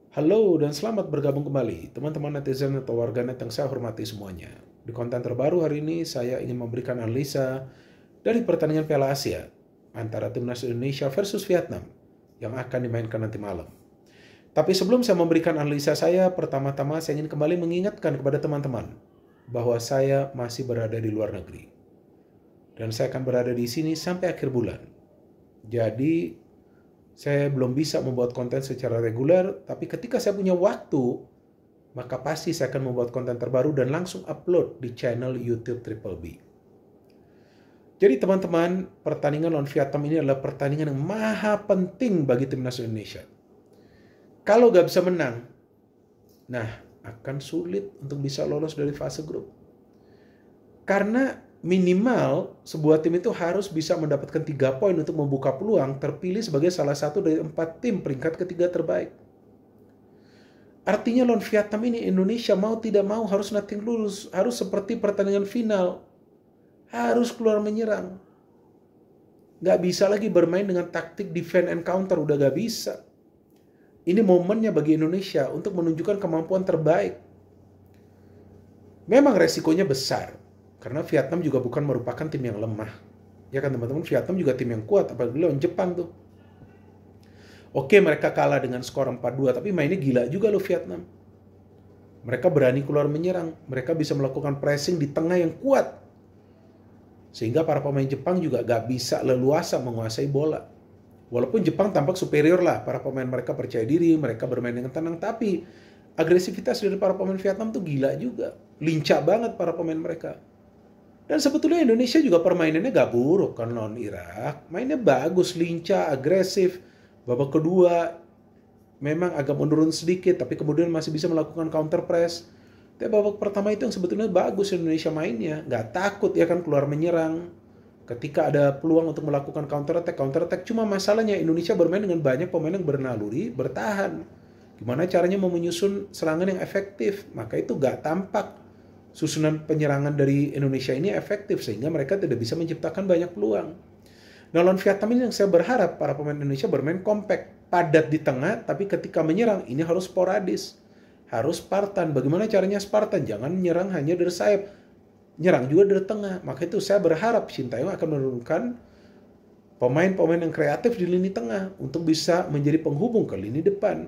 Halo dan selamat bergabung kembali, teman-teman netizen atau warganet yang saya hormati semuanya. Di konten terbaru hari ini, saya ingin memberikan analisa dari pertandingan Piala Asia antara Timnas Indonesia versus Vietnam yang akan dimainkan nanti malam. Tapi sebelum saya memberikan analisa saya, pertama-tama saya ingin kembali mengingatkan kepada teman-teman bahwa saya masih berada di luar negeri. Dan saya akan berada di sini sampai akhir bulan. Jadi, saya belum bisa membuat konten secara reguler, tapi ketika saya punya waktu, maka pasti saya akan membuat konten terbaru dan langsung upload di channel YouTube Triple B. Jadi teman-teman, pertandingan lawan Vietnam ini adalah pertandingan yang maha penting bagi Timnas Indonesia. Kalau gak bisa menang, nah akan sulit untuk bisa lolos dari fase grup. Karena minimal sebuah tim itu harus bisa mendapatkan 3 poin untuk membuka peluang terpilih sebagai salah satu dari 4 tim peringkat ketiga terbaik. Artinya lawan Vietnam ini Indonesia mau tidak mau harus nothing lose, harus seperti pertandingan final, harus keluar menyerang. Gak bisa lagi bermain dengan taktik defend and counter, udah gak bisa. Ini momennya bagi Indonesia untuk menunjukkan kemampuan terbaik. Memang resikonya besar, karena Vietnam juga bukan merupakan tim yang lemah. Ya kan teman-teman, Vietnam juga tim yang kuat, apalagi lawan Jepang tuh. Oke, mereka kalah dengan skor 4-2, tapi mainnya gila juga loh Vietnam. Mereka berani keluar menyerang, mereka bisa melakukan pressing di tengah yang kuat. Sehingga para pemain Jepang juga gak bisa leluasa menguasai bola. Walaupun Jepang tampak superior lah, para pemain mereka percaya diri, mereka bermain dengan tenang, tapi agresivitas dari para pemain Vietnam tuh gila juga. Lincah banget para pemain mereka. Dan sebetulnya Indonesia juga permainannya gak buruk kan lawan Irak. Mainnya bagus, lincah, agresif. Babak kedua memang agak menurun sedikit, tapi kemudian masih bisa melakukan counter press. Tapi babak pertama itu yang sebetulnya bagus Indonesia mainnya. Gak takut ya kan keluar menyerang. Ketika ada peluang untuk melakukan counter attack. Cuma masalahnya Indonesia bermain dengan banyak pemain yang bernaluri, bertahan. Gimana caranya mau menyusun serangan yang efektif? Maka itu gak tampak susunan penyerangan dari Indonesia ini efektif sehingga mereka tidak bisa menciptakan banyak peluang. Nah, lawan Vietnam ini yang saya berharap para pemain Indonesia bermain kompak, padat di tengah, tapi ketika menyerang ini harus sporadis, harus Spartan. Bagaimana caranya Spartan? Jangan menyerang hanya dari sayap, nyerang juga dari tengah. Maka itu saya berharap Sintayong akan menurunkan pemain-pemain yang kreatif di lini tengah untuk bisa menjadi penghubung ke lini depan.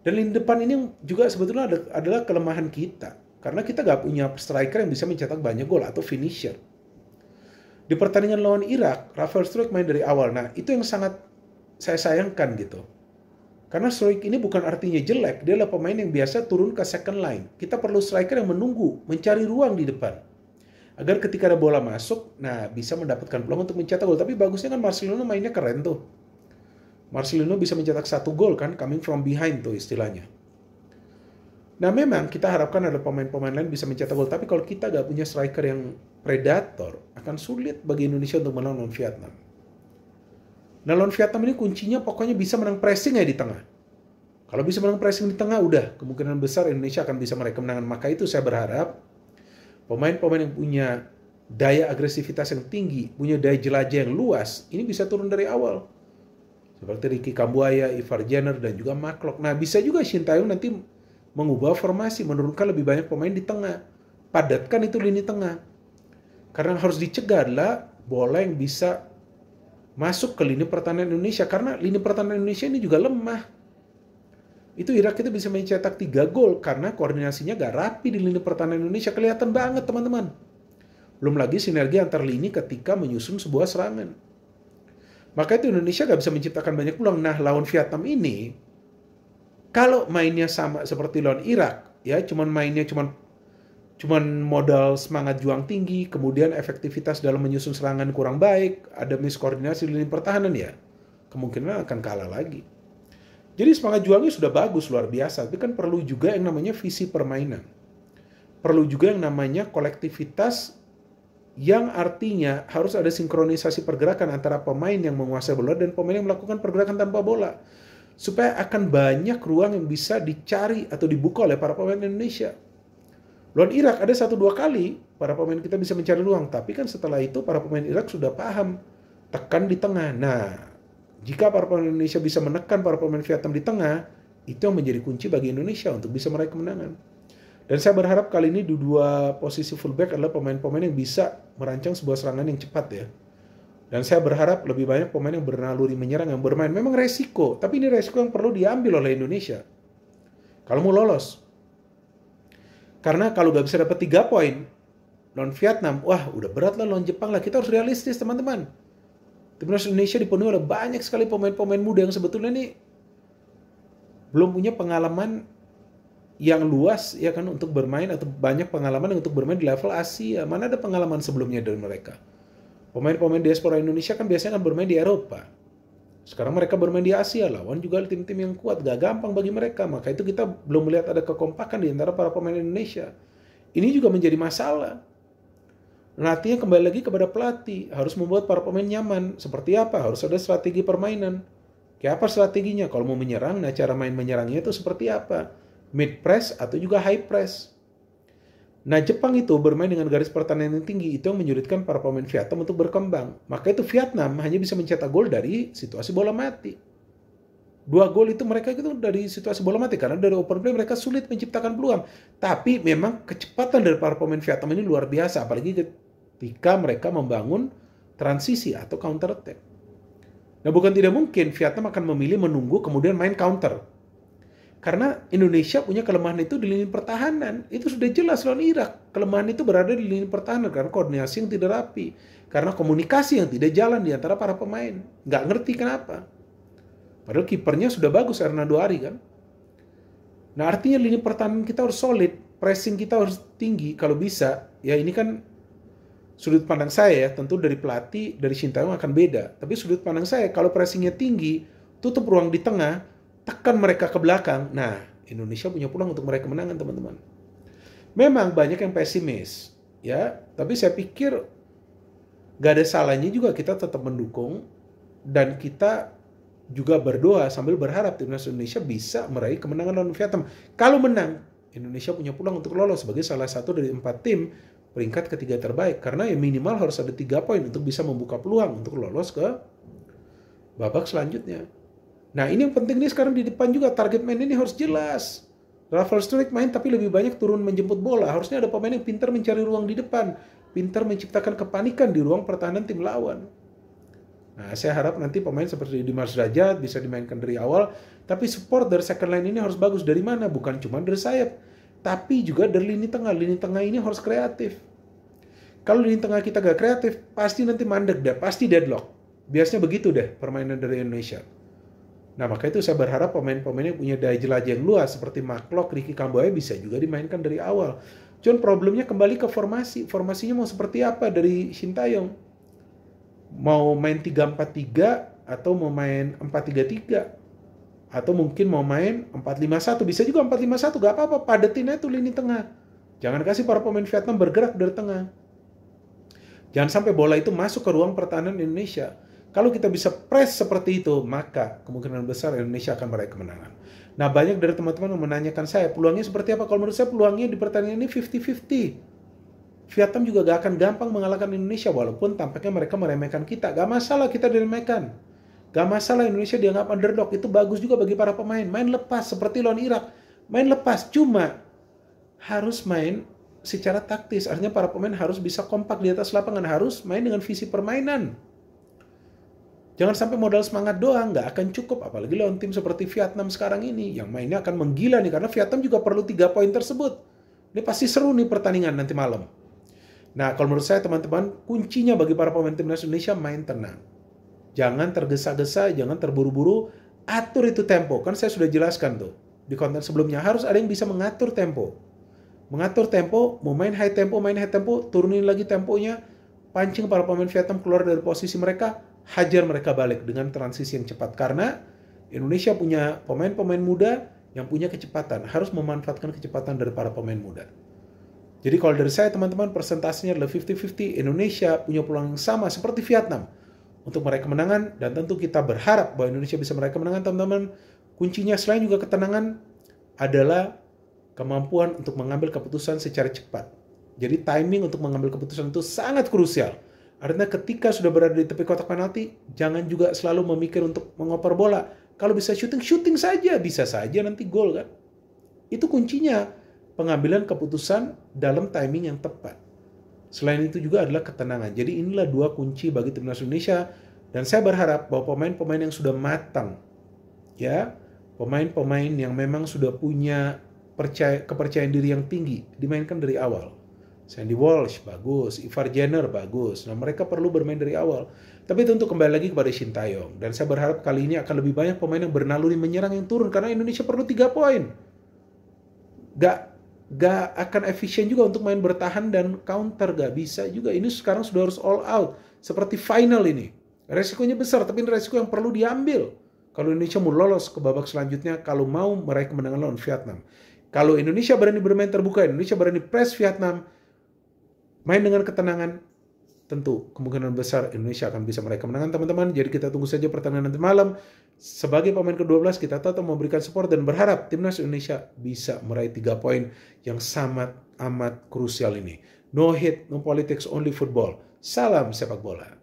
Dan lini depan ini juga sebetulnya adalah kelemahan kita. Karena kita gak punya striker yang bisa mencetak banyak gol atau finisher. Di pertandingan lawan Irak, Rafael Struijk main dari awal. Nah, itu yang sangat saya sayangkan gitu. Karena Struijk ini bukan artinya jelek. Dia adalah pemain yang biasa turun ke second line. Kita perlu striker yang menunggu, mencari ruang di depan. Agar ketika ada bola masuk, nah bisa mendapatkan peluang untuk mencetak gol. Tapi bagusnya kan Marcelino mainnya keren tuh. Marcelino bisa mencetak 1 gol kan, coming from behind tuh istilahnya. Nah memang kita harapkan ada pemain-pemain lain bisa mencetak gol, tapi kalau kita gak punya striker yang predator, akan sulit bagi Indonesia untuk menang lawan Vietnam. Nah lawan Vietnam ini kuncinya pokoknya bisa menang pressing ya di tengah. Kalau bisa menang pressing di tengah, udah kemungkinan besar Indonesia akan bisa meraih kemenangan. Maka itu saya berharap pemain-pemain yang punya daya agresivitas yang tinggi, punya daya jelajah yang luas, ini bisa turun dari awal. Seperti Ricky Kambuaya, Ivar Jenner, dan juga Mark. Nah bisa juga Sintayong nanti mengubah formasi, menurunkan lebih banyak pemain di tengah. Padatkan itu lini tengah. Karena yang harus dicegah adalah bola yang bisa masuk ke lini pertahanan Indonesia. Karena lini pertahanan Indonesia ini juga lemah. Itu Irak itu bisa mencetak 3 gol karena koordinasinya gak rapi di lini pertahanan Indonesia. Kelihatan banget teman-teman. Belum lagi sinergi antar lini ketika menyusun sebuah serangan. Maka itu Indonesia gak bisa menciptakan banyak peluang. Nah lawan Vietnam ini, kalau mainnya sama seperti lawan Irak, ya cuman mainnya cuman modal semangat juang tinggi, kemudian efektivitas dalam menyusun serangan kurang baik, ada miskoordinasi di lini pertahanan ya, kemungkinan akan kalah lagi. Jadi semangat juangnya sudah bagus, luar biasa, tapi kan perlu juga yang namanya visi permainan. Perlu juga yang namanya kolektivitas yang artinya harus ada sinkronisasi pergerakan antara pemain yang menguasai bola dan pemain yang melakukan pergerakan tanpa bola. Supaya akan banyak ruang yang bisa dicari atau dibuka oleh para pemain Indonesia. Lawan Irak ada 1-2 kali para pemain kita bisa mencari ruang. Tapi kan setelah itu para pemain Irak sudah paham. Tekan di tengah. Nah, jika para pemain Indonesia bisa menekan para pemain Vietnam di tengah, Itu yang menjadi kunci bagi Indonesia untuk bisa meraih kemenangan. Dan saya berharap kali ini di dua posisi fullback adalah pemain-pemain yang bisa merancang sebuah serangan yang cepat ya. Dan saya berharap lebih banyak pemain yang bernaluri menyerang, yang bermain. Memang resiko, tapi ini resiko yang perlu diambil oleh Indonesia. Kalau mau lolos. Karena kalau gak bisa dapat 3 poin lawan Vietnam, wah udah berat lah lawan Jepang lah. Kita harus realistis teman-teman. Timnas Indonesia dipenuhi oleh banyak sekali pemain-pemain muda yang sebetulnya nih belum punya pengalaman yang luas ya kan untuk bermain, atau banyak pengalaman untuk bermain di level Asia. Mana ada pengalaman sebelumnya dari mereka. Pemain-pemain diaspora Indonesia kan biasanya kan bermain di Eropa. Sekarang mereka bermain di Asia, lawan juga tim-tim yang kuat, gak gampang bagi mereka. Maka itu kita belum melihat ada kekompakan di antara para pemain Indonesia. Ini juga menjadi masalah. Nantinya kembali lagi kepada pelatih, harus membuat para pemain nyaman. Seperti apa? Harus ada strategi permainan. Kayak apa strateginya? Kalau mau menyerang, nah cara main menyerangnya itu seperti apa? Mid press atau juga high press. Nah Jepang itu bermain dengan garis pertahanan yang tinggi, itu yang menyulitkan para pemain Vietnam untuk berkembang. Maka itu Vietnam hanya bisa mencetak gol dari situasi bola mati. 2 gol itu mereka itu dari situasi bola mati, karena dari open play mereka sulit menciptakan peluang. Tapi memang kecepatan dari para pemain Vietnam ini luar biasa, apalagi ketika mereka membangun transisi atau counter attack. Nah bukan tidak mungkin Vietnam akan memilih menunggu kemudian main counter. Karena Indonesia punya kelemahan itu di lini pertahanan. Itu sudah jelas lawan Irak. Kelemahan itu berada di lini pertahanan karena koordinasi yang tidak rapi. Karena komunikasi yang tidak jalan di antara para pemain. Nggak ngerti kenapa. Padahal kipernya sudah bagus, Hernando Ari kan. Nah artinya lini pertahanan kita harus solid. Pressing kita harus tinggi kalau bisa. Ya ini kan sudut pandang saya ya. Tentu dari pelatih, dari Sintayong akan beda. Tapi sudut pandang saya, kalau pressingnya tinggi, tutup ruang di tengah, tekan mereka ke belakang. Nah, Indonesia punya peluang untuk meraih kemenangan, teman-teman. Memang banyak yang pesimis, ya. Tapi saya pikir gak ada salahnya juga kita tetap mendukung dan kita juga berdoa sambil berharap timnas Indonesia bisa meraih kemenangan lawan Vietnam. Kalau menang, Indonesia punya peluang untuk lolos sebagai salah satu dari 4 tim peringkat ketiga terbaik. Karena ya minimal harus ada 3 poin untuk bisa membuka peluang untuk lolos ke babak selanjutnya. Nah ini yang penting nih sekarang di depan juga, target main ini harus jelas. Rafael Struijk main tapi lebih banyak turun menjemput bola. Harusnya ada pemain yang pintar mencari ruang di depan, pintar menciptakan kepanikan di ruang pertahanan tim lawan. Nah saya harap nanti pemain seperti Dimas Derajat bisa dimainkan dari awal, tapi support dari second line ini harus bagus. Dari mana? Bukan cuma dari sayap, tapi juga dari lini tengah. Lini tengah ini harus kreatif. Kalau lini tengah kita gak kreatif, pasti nanti mandek deh, pasti deadlock. Biasanya begitu deh permainan dari Indonesia. Nah maka itu saya berharap pemain-pemain yang punya daya jelajah yang luas seperti Mark Ricky Kambuaya bisa juga dimainkan dari awal. Cuman problemnya kembali ke formasi. Formasinya mau seperti apa dari Sintayong? Mau main 3-4-3 atau mau main 4-3-3? Atau mungkin mau main 4-5-1? Bisa juga 4-5-1, gak apa-apa. Padetin aja tuh lini tengah. Jangan kasih para pemain Vietnam bergerak dari tengah. Jangan sampai bola itu masuk ke ruang pertahanan Indonesia. Kalau kita bisa press seperti itu, maka kemungkinan besar Indonesia akan meraih kemenangan. Nah, banyak dari teman-teman yang menanyakan saya, peluangnya seperti apa? Kalau menurut saya peluangnya di pertandingan ini 50-50. Vietnam juga gak akan gampang mengalahkan Indonesia, walaupun tampaknya mereka meremehkan kita. Gak masalah kita diremehkan. Gak masalah Indonesia dianggap underdog. Itu bagus juga bagi para pemain. Main lepas, seperti lawan Irak. Main lepas, cuma harus main secara taktis. Artinya para pemain harus bisa kompak di atas lapangan. Harus main dengan visi permainan. Jangan sampai modal semangat doang, nggak akan cukup. Apalagi lawan tim seperti Vietnam sekarang ini, yang mainnya akan menggila nih, karena Vietnam juga perlu 3 poin tersebut. Ini pasti seru nih pertandingan nanti malam. Nah, kalau menurut saya teman-teman, kuncinya bagi para pemain timnas Indonesia main tenang. Jangan tergesa-gesa, jangan terburu-buru, atur itu tempo. Kan saya sudah jelaskan tuh, di konten sebelumnya, harus ada yang bisa mengatur tempo. Mengatur tempo, mau main high tempo, turunin lagi temponya, pancing para pemain Vietnam keluar dari posisi mereka, hajar mereka balik dengan transisi yang cepat. Karena Indonesia punya pemain-pemain muda yang punya kecepatan. Harus memanfaatkan kecepatan dari para pemain muda. Jadi kalau dari saya teman-teman, persentasenya adalah 50-50. Indonesia punya peluang yang sama seperti Vietnam untuk meraih kemenangan. Dan tentu kita berharap bahwa Indonesia bisa meraih kemenangan teman-teman. Kuncinya selain juga ketenangan adalah kemampuan untuk mengambil keputusan secara cepat. Jadi timing untuk mengambil keputusan itu sangat krusial. Artinya ketika sudah berada di tepi kotak penalti, jangan juga selalu memikir untuk mengoper bola. Kalau bisa shooting, shooting saja. Bisa saja nanti gol kan. Itu kuncinya, pengambilan keputusan dalam timing yang tepat. Selain itu juga adalah ketenangan. Jadi inilah dua kunci bagi Timnas Indonesia. Dan saya berharap bahwa pemain-pemain yang sudah matang, ya, pemain-pemain yang memang sudah punya kepercayaan diri yang tinggi, dimainkan dari awal. Sandy Walsh bagus, Ivar Jenner bagus. Nah, mereka perlu bermain dari awal. Tapi tentu kembali lagi kepada Sintayong. Dan saya berharap kali ini akan lebih banyak pemain yang bernaluri menyerang yang turun. Karena Indonesia perlu 3 poin. Gak akan efisien juga untuk main bertahan dan counter. Gak bisa juga. Ini sekarang sudah harus all out. Seperti final ini. Resikonya besar, tapi ini resiko yang perlu diambil. Kalau Indonesia mau lolos ke babak selanjutnya, kalau mau meraih kemenangan lawan Vietnam. Kalau Indonesia berani bermain terbuka, Indonesia berani press Vietnam, main dengan ketenangan, tentu kemungkinan besar Indonesia akan bisa meraih kemenangan, teman-teman. Jadi kita tunggu saja pertandingan nanti malam. Sebagai pemain ke-12, kita tetap memberikan support dan berharap Timnas Indonesia bisa meraih 3 poin yang sangat amat krusial ini. No hate, no politics, only football. Salam sepak bola.